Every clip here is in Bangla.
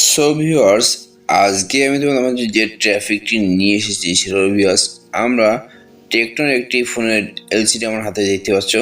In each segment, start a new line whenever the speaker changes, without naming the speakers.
সো ভিউয়ার্স, আজকে আমি তোমাদের যে ট্রাফিকটি নিয়ে এসেছি সেটা ভিউয়ার্স, আমরা টেকনোর একটি ফোনের এলসিডি আমার হাতে দেখতে পাচ্ছ।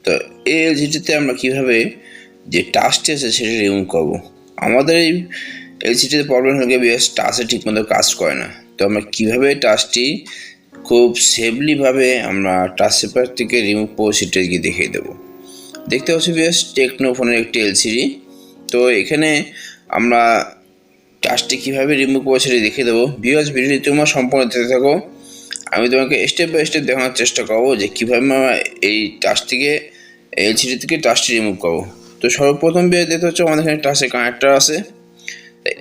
তো এই এলসিডিতে আমরা কিভাবে যে টাচটি আছে সেটা রিমুভ করব। আমাদের এই এলসিডিতে প্রবলেম হলে ভিউয়ার্স টাচে ঠিকমতো কাজ করে না। তো আমরা কিভাবে টাচটি খুব সেফলিভাবে আমরা টাচ সেপারেটর থেকে রিমুভ করবো সেটা গিয়ে দেখিয়ে দেবো। দেখতে পাচ্ছি ভিউয়ার্স, টেকনো ফোনের একটি এলসিডি। তো এখানে আমরা টাচটি কীভাবে রিমুভ করবো সেটা দেখে দেবো। ভিউয়ার্স, ভিডিওটি তোমার সম্পূর্ণ দেখতে থাকো। আমি তোমাকে স্টেপ বাই স্টেপ দেখানোর চেষ্টা করবো যে কীভাবে আমরা এই টাচ থেকে এলসিডি থেকে টাচটি রিমুভ করবো। তো সর্বপ্রথম ভিউয়ার্স দেখতে হচ্ছে আমাদের এখানে টাচের কানেক্টার আছে।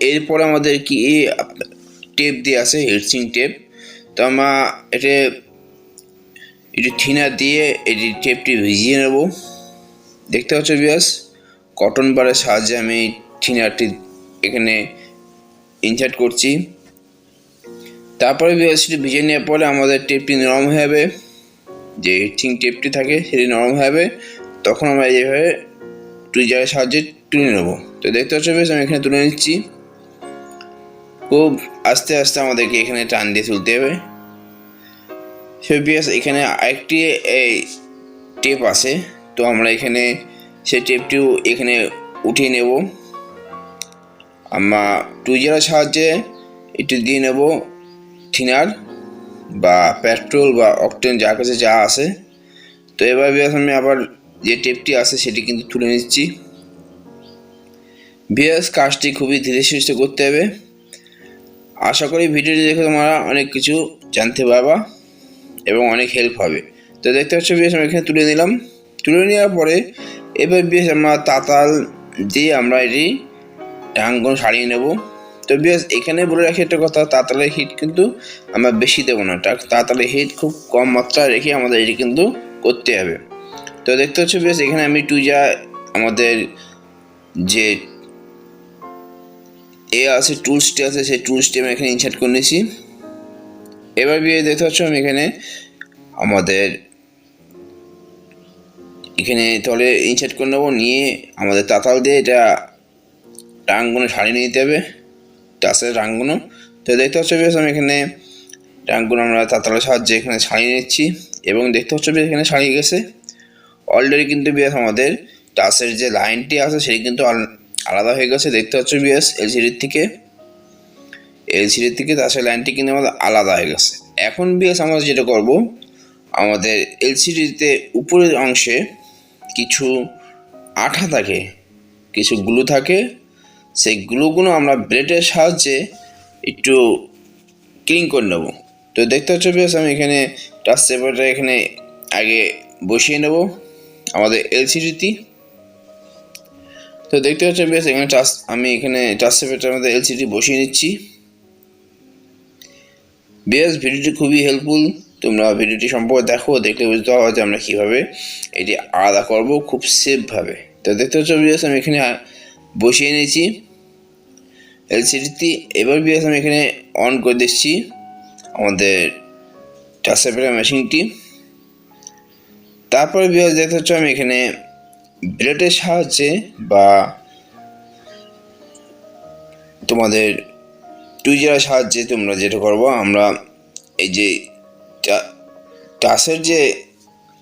এরপরে আমাদের কি টেপ দিয়ে আছে, হিটসিং টেপ। তো আমরা এটা একটু থিনার দিয়ে এই টেপটি ভিজিয়ে নেব। দেখতে পাচ্ছ ভিউয়ার্স, কটন বারের সাহায্যে আমি থিনারটি এখানে ইনসার্ট করছি। তারপরে ভিউয়ার্সটি ভিজে নেওয়ার পরে আমাদের টেপটি নরম হয়ে যাবে, যে হিটিং টেপটি থাকে সেটি নরম হয়ে যাবে। তখন আমরা এইভাবে টুইজারের সাহায্যে তুলে নেব। তো দেখতে পাচ্ছ ভিউয়ার্স, আমি এখানে তুলে নিচ্ছি। খুব আস্তে আস্তে আমাদেরকে এখানে টান দিয়ে তুলতে হবে। সো ভিউয়ার্স, এখানে আরেকটি এই টেপ আছে। তো আমরা এখানে সেই টেপটিও এখানে উঠিয়ে নেব। আমরা টুইজারের সাহায্যে একটু দিয়ে নেব থিনার বা পেট্রোল বা অকটেন যার কাছে যা আছে। তো এবার আমি আবার যে টেপটি আছে সেটি কিন্তু তুলে নিচ্ছি। ভিউয়ার্স, কাজটি খুবই ধীরে সুস্থে করতে হবে। আশা করি ভিডিওটি দেখে তোমরা অনেক কিছু জানতে পারবা এবং অনেক হেল্প হবে। তো দেখতে পাচ্ছ ভিউয়ার্স, আমি এখানে তুলে নিলাম। তুলে নেওয়ার পরে এবার ভিউয়ার্স আমরা তাতাল দিয়ে আমরা এটি টাঙ্গন সারিয়ে নেব। তো ভিউয়ার্স, এখানে বলে রাখি একটা কথা, তাতালের হিট কিন্তু আমরা বেশি দেবো না, তাতালের হিট খুব কম মাত্রায় রেখে আমাদের এটি কিন্তু করতে হবে। তো দেখতে হচ্ছে ভিউয়ার্স, এখানে আমি টুইজা আমাদের যে আছে টুলসটি আছে সেই টুলসটি আমি এখানে ইনসার্ট করে নিয়েছি। এবার ভিউয়ার্স দেখতে পাচ্ছ আমি এখানে আমাদের এখানে তলে ইনসার্ট করে নেবো, নিয়ে আমাদের তাতাল দিয়ে এটা টাঙ্গনে সারিয়ে নিতে হবে, টাচের রাঙগুলো। তো দেখতে হচ্ছে বেশ আমি এখানে রাঙগুলো আমরা তাতালের সাহায্যে এখানে ছাড়িয়ে নিচ্ছি এবং দেখতে হচ্ছে বেশ এখানে ছাড়িয়ে গেছে অলরেডি। কিন্তু বেশ আমাদের টাচের যে লাইনটি আছে সেটি কিন্তু আলাদা হয়ে গেছে। দেখতে হচ্ছে বেশ এলসিডির থেকে টাচের লাইনটি কিন্তু আমাদের আলাদা হয়ে গেছে। এখন বেশ আমরা যেটা করব, আমাদের এলসিডিতে উপরের অংশে কিছু আঠা থাকে, কিছু গ্লু থাকে। সেই গ্লুগুলো আমরা ব্লেডের সাহায্যে একটু ক্লিন করে নেব। তো দেখতে হচ্ছে বেশ আমি এখানে টাচ সেপারেটর এখানে আগে বসিয়ে নেব আমাদের এলসিডিতে। তো দেখতে হচ্ছে বেশ এখানে আমি এখানে টাচ সেপারেটর আমাদের এলসিডি বসিয়ে নিচ্ছি। বেশ, ভিডিওটি খুবই হেল্পফুল। তোমরা ভিডিওটি সম্পর্কে দেখো, দেখলে বুঝতে পারবে যে আমরা কীভাবে এটি আলাদা করব খুব সেফভাবে। তো দেখতে হচ্ছে বেশ আমি এখানে বসিয়ে নিয়েছি এলসিডিতে। এবার বিএস আমি এখানে অন করে দিচ্ছি আমাদের টাচ সেপারেটর মেশিনটি। তারপরে বিএস দেখতে হচ্ছে আমি এখানে ব্লেডের সাহায্যে বা তোমাদের টুইজারের সাহায্যে তোমরা যেটা করবো, আমরা এই যে টাচের যে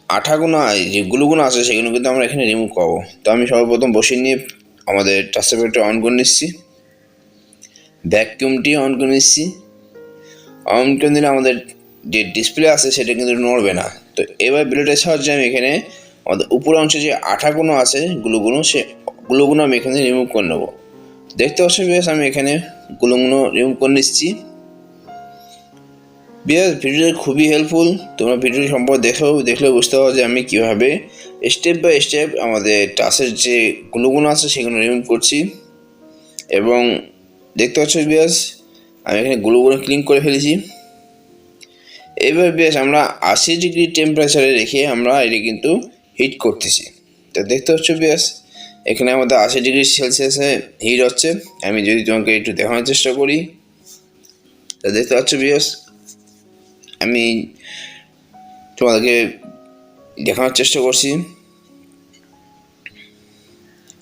আঠাগুলো যে গ্লুগুলো আছে সেগুলো কিন্তু আমরা এখানে রিমুভ করবো। তো আমি সর্বপ্রথম বসিয়ে নিয়ে আমাদের টাচ সেপারেটর অন করে নিচ্ছি, ভ্যাকুয়ামটি অন করে নিচ্ছি। অন করে দিলে আমাদের যে ডিসপ্লে আছে সেটা কিন্তু নড়বে না। তো এবার ব্লেডের সাহায্যে আমি এখানে আমাদের উপর অংশে যে আঠাগুলো আছে গ্লুগুলো আমি এখানে রিমুভ করে নেবো। দেখতে পাচ্ছি বেশ আমি এখানে গ্লুগুলো রিমুভ করে নিচ্ছি। বেশ, ভিডিওটি খুবই হেল্পফুল। তোমরা ভিডিওটি সম্পর্কে দেখলে বুঝতে পারো যে আমি কীভাবে স্টেপ বাই স্টেপ আমাদের টাচের যে গ্লুগুলো আছে সেগুলো রিমুভ করছি। এবং দেখতে পাচ্ছ বেশ আমি এখানে গ্লুগুলো ক্লিন করে ফেলেছি। এবার বেশ আমরা 80 ডিগ্রি টেম্পারেচারে রেখে আমরা এটি কিন্তু হিট করতেছি। তো দেখতে হচ্ছে বেশ এখানে আমাদের 80 ডিগ্রি সেলসিয়াসে হিট হচ্ছে। আমি যদি তোমাকে একটু দেখানোর চেষ্টা করি, তো দেখতে পাচ্ছ বেশ আমি তোমাদেরকে দেখানোর চেষ্টা করছি।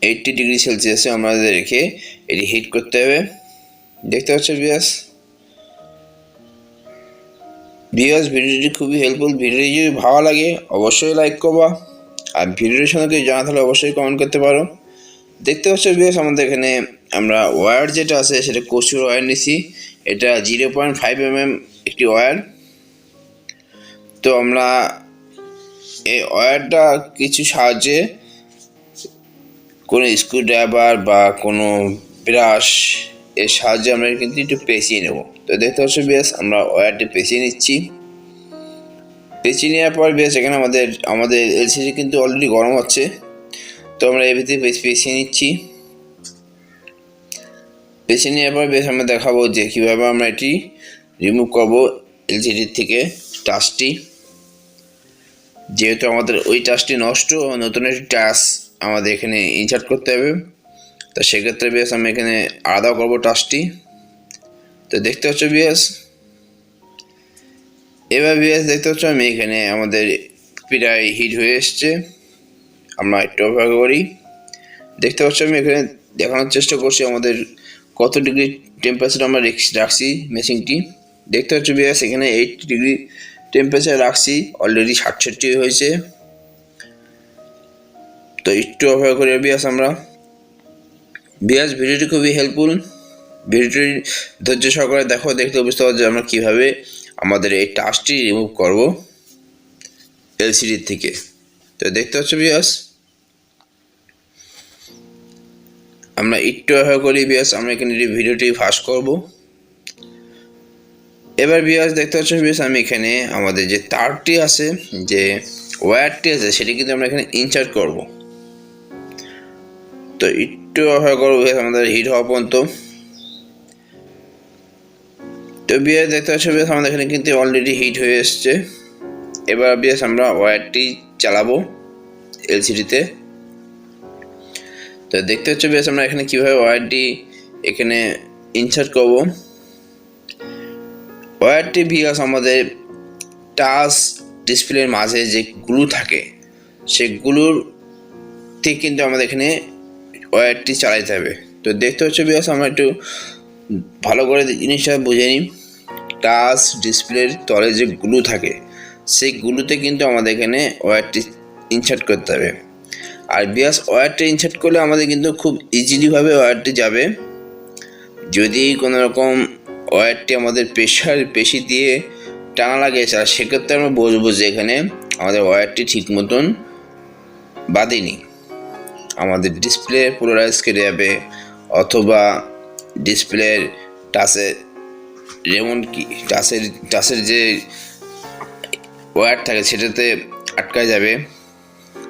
80 ডিগ্রি সেলসিয়াসে আমাদের রেখে এটি হিট করতে হবে। দেখতে পাচ্ছ ভিউয়ার্স, ভিডিওটি খুবই হেল্পফুল। ভিডিওটি যদি ভালো লাগে অবশ্যই লাইক করবা, আর ভিডিওর সঙ্গে কিছু জানা থাকলে অবশ্যই কমেন্ট করতে পারো। দেখতে পাচ্ছ ভিউয়ার্স, আমাদের এখানে আমরা ওয়্যার যেটা আছে সেটা কচুর ওয়্যার নিছি। এটা 0.5 mm একটি ওয়্যার। তো আমরা এই ওয়্যারটা কিছু সাহায্যে কোনো স্ক্রুড্রাইভার বা কোনো ব্রাশ এর সাহায্যে আমরা কিন্তু একটু পেঁচিয়ে নেব। তো দেখতে পাচ্ছ বেশ, আমরা ওয়্যারটি পেঁচিয়ে নিচ্ছি। পেঁচিয়ে নেওয়ার পর বেশ এখানে আমাদের এলসিডি কিন্তু অলরেডি গরম হচ্ছে। তো আমরা এর ভিতরে পেঁচিয়ে নিচ্ছি। পেঁচিয়ে নেওয়ার পর বেশ আমরা দেখাবো যে কীভাবে আমরা এটি রিমুভ করবো এলসিডির থেকে টাচটি। যেহেতু আমাদের ওই টাচটি নষ্ট, নতুন একটি টাচ আমাদের এখানে ইনসার্ট করতে হবে। তো সেক্ষেত্রে বেশ আমি এখানে আলাদা করবো টাচটি। তো দেখতে পাচ্ছ বিএস, এবার বিএস দেখতে পাচ্ছ আমি এখানে আমাদের প্রায় হিট হয়ে এসছে। আমরা একটু অপেক্ষা করি। দেখতে পাচ্ছ আমি এখানে দেখানোর চেষ্টা করছি আমাদের কত ডিগ্রি টেম্পারেচার আমরা রাখছি মেশিনটি। দেখতে পাচ্ছ বিএস, এখানে 80 ডিগ্রি টেম্পারেচার রাখছি, অলরেডি 60 হয়েছে। তো একটু অপেক্ষা করি বিএস আমরা। বিএস ভিডিওটি খুবই হেল্পফুল। ভিডিওটি ধৈর্য সহকারে দেখো, দেখতে বুঝতে পারছো আমরা কীভাবে আমাদের এই টাচটি রিমুভ করব এলসিডির থেকে। তো দেখতে পাচ্ছ বিএস, আমরা একটু অপেক্ষা করি বিএস, আমরা এখানে ভিডিওটি ফাস্ট করব। এবার বিএস দেখতে পাচ্ছ বিএস, আমি এখানে আমাদের যে তারটি আছে, যে ওয়্যারটি আছে, সেটি কিন্তু আমরা এখানে ইনসার্ট করব। তো একটু অপেক্ষা করবো বিএস আমাদের হিট হওয়া পর্যন্ত। তো বিএস দেখতে পাচ্ছ বিএস, আমাদের এখানে কিন্তু অলরেডি হিট হয়ে এসছে। এবার বিএস আমরা ওয়্যারটি চালাবো এলসিডিতে। তো দেখতে পাচ্ছ বিএস, আমরা এখানে কীভাবে ওয়্যারটি এখানে ইনসার্ট করব। ওয়্যারটি বিএস আমাদের টাচ ডিসপ্লের মাঝে যে গ্লু থাকে, সেগুলোর থেকে কিন্তু আমাদের এখানে ওয়্যারটি চালাতে হবে। তো দেখতে পাচ্ছ বিএস, আমরা একটু ভালো করে জিনিসটা বুঝে নিই। টাচ ডিসপ্লের তলে যে গ্লু থাকে, সেই গ্লুতে কিন্তু আমাদের এখানে ওয়্যারটি ইনসার্ট করতে হবে। আর বিএস ওয়্যারটি ইনসার্ট করলে আমাদের কিন্তু খুব ইজিলিভাবে ওয়্যারটি যাবে। যদি কোনো রকম ওয়্যারটি আমাদের পেশি দিয়ে টানা লাগে, সেক্ষেত্রে আমরা বুঝবো যে এখানে আমাদের ওয়্যারটি ঠিক মতন বাঁধেনি। আমাদের ডিসপ্লে পোলারাইজ কেটে যাবে, অথবা ডিসপ্লের টাচের টাচের যে ওয়্যার থাকে সেটাতে আটকা যাবে।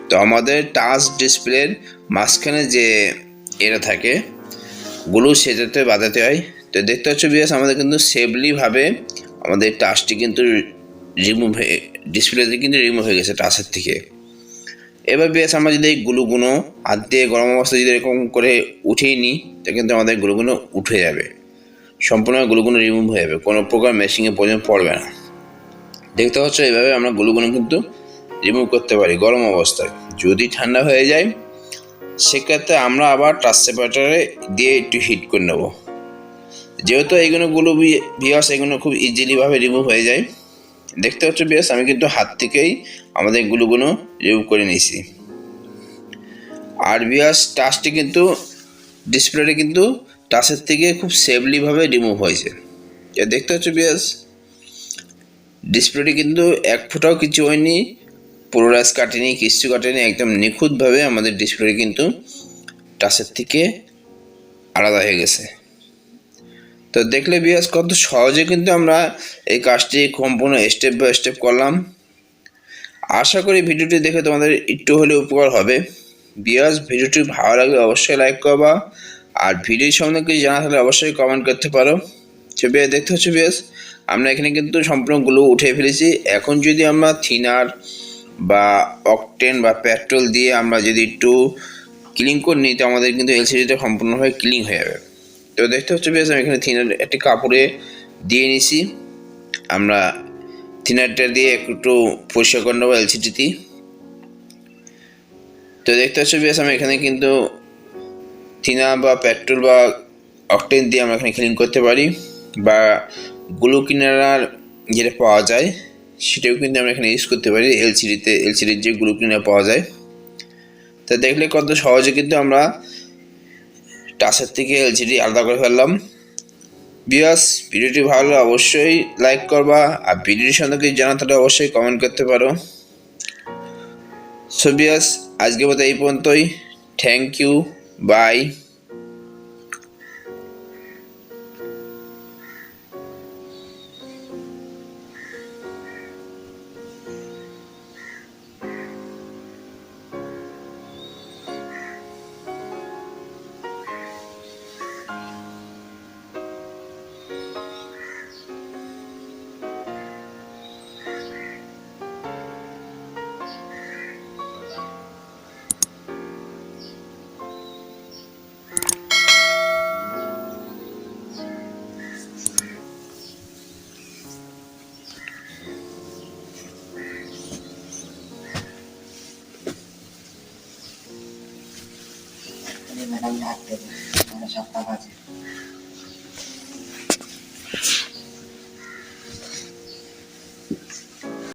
তো আমাদের টাচ ডিসপ্লের মাঝখানে যে এটা থাকে গ্লু, সেটাতে বাঁধাতে হয়। তো দেখতে পাচ্ছ বিএস, আমাদের কিন্তু সেফলিভাবে আমাদের টাচটি কিন্তু রিমুভ হয়ে ডিসপ্লেতে কিন্তু রিমুভ হয়ে গেছে টাচের থেকে। এবার বিএস আমরা যদি এই গ্লুগুলো হাত দিয়ে গরম অবস্থায় যদি এরকম করে উঠিয়ে নিই, তো কিন্তু আমাদের গ্লুগুলো উঠে যাবে, সম্পূর্ণ গ্লুগুলো রিমুভ হয়ে যাবে, কোনো প্রকার মেশিনে প্রয়োজন পড়বে না। দেখতে পাচ্ছ এইভাবে আমরা গ্লুগুলো কিন্তু রিমুভ করতে পারি গরম অবস্থায়। যদি ঠান্ডা হয়ে যায়, সেক্ষেত্রে আমরা আবার টাচ সেপারেটরে দিয়ে একটু হিট করে নেব। যেহেতু এইগুলো বিয়াস এগুলো খুব ইজিলিভাবে রিমুভ হয়ে যায়। দেখতে পাচ্ছ বিয়াস, আমি কিন্তু হাত থেকেই আমাদের গ্লুগুলো রিমুভ করে নিয়েছি। আর বিয়াস টাচটি কিন্তু ডিসপ্লেটি কিন্তু টাচের থেকে খুব সেফলিভাবে রিমুভ হয়েছে। দেখতে পাচ্ছ বিয়াস, ডিসপ্লেটি কিন্তু এক ফোঁটাও কিছু হয়নি, পোলারাইজ কাটেনি, কিছু কাটেনি, একদম নিখুঁতভাবে আমাদের ডিসপ্লে কিন্তু টাচের থেকে আলাদা হয়ে গেছে। তো দেখলে বিয়াস কত সহজে কিন্তু আমরা এই কাজটি সম্পূর্ণ স্টেপ বাই স্টেপ করলাম। আশা করি ভিডিওটি দেখে তোমাদের একটু হলেও উপকার হবে। বিয়াস ভিডিওটি ভালো লাগলে অবশ্যই লাইক করবা, আর ভিডিও সম্বন্ধে কিছু জানা থাকলে অবশ্যই কমেন্ট করতে পারো। বিয়াস দেখতে হচ্ছে বিয়াস, আমরা এখানে কিন্তু সম্পূর্ণ গ্লু উঠে ফেলেছি। এখন যদি আমরা থিনার বা অকটেন বা পেট্রোল দিয়ে আমরা যদি একটু ক্লিন করে নিই, তো আমাদের কিন্তু এলসিডিটা সম্পূর্ণভাবে ক্লিন হয়ে যাবে। তো দেখতে হচ্ছে বেশ, আমি এখানে থিনার একটি কাপড়ে দিয়ে নিছি। আমরা থিনারটা দিয়ে একটু পরিষ্কার করে নেবো এলসিডিটি। তো দেখতে হচ্ছে বেশ, আমি এখানে কিন্তু থিনার বা পেট্রোল বা অকটেন দিয়ে আমরা এখানে ক্লিন করতে পারি, বা গ্লু ক্লিনার যেটা পাওয়া যায় সেটাও কিন্তু আমরা এখানে ইউজ করতে পারি। এলসিডির যে গ্লু ক্লিনার পাওয়া যায়, তা দেখলে কত সহজে কিন্তু আমরা টাচের থেকে এলসিডি আলাদা করে ফেললাম। ভিউয়ার্স, ভিডিওটি ভালো লাগলে অবশ্যই লাইক করবা, আর ভিডিওটি সম্পর্কে জানা থাকলে অবশ্যই কমেন্ট করতে পারো। সো ভিউয়ার্স, আজকের মতো এই পর্যন্তই। Thank you, by.
ম্যাডাম ডাকতে 9:07 বাজে।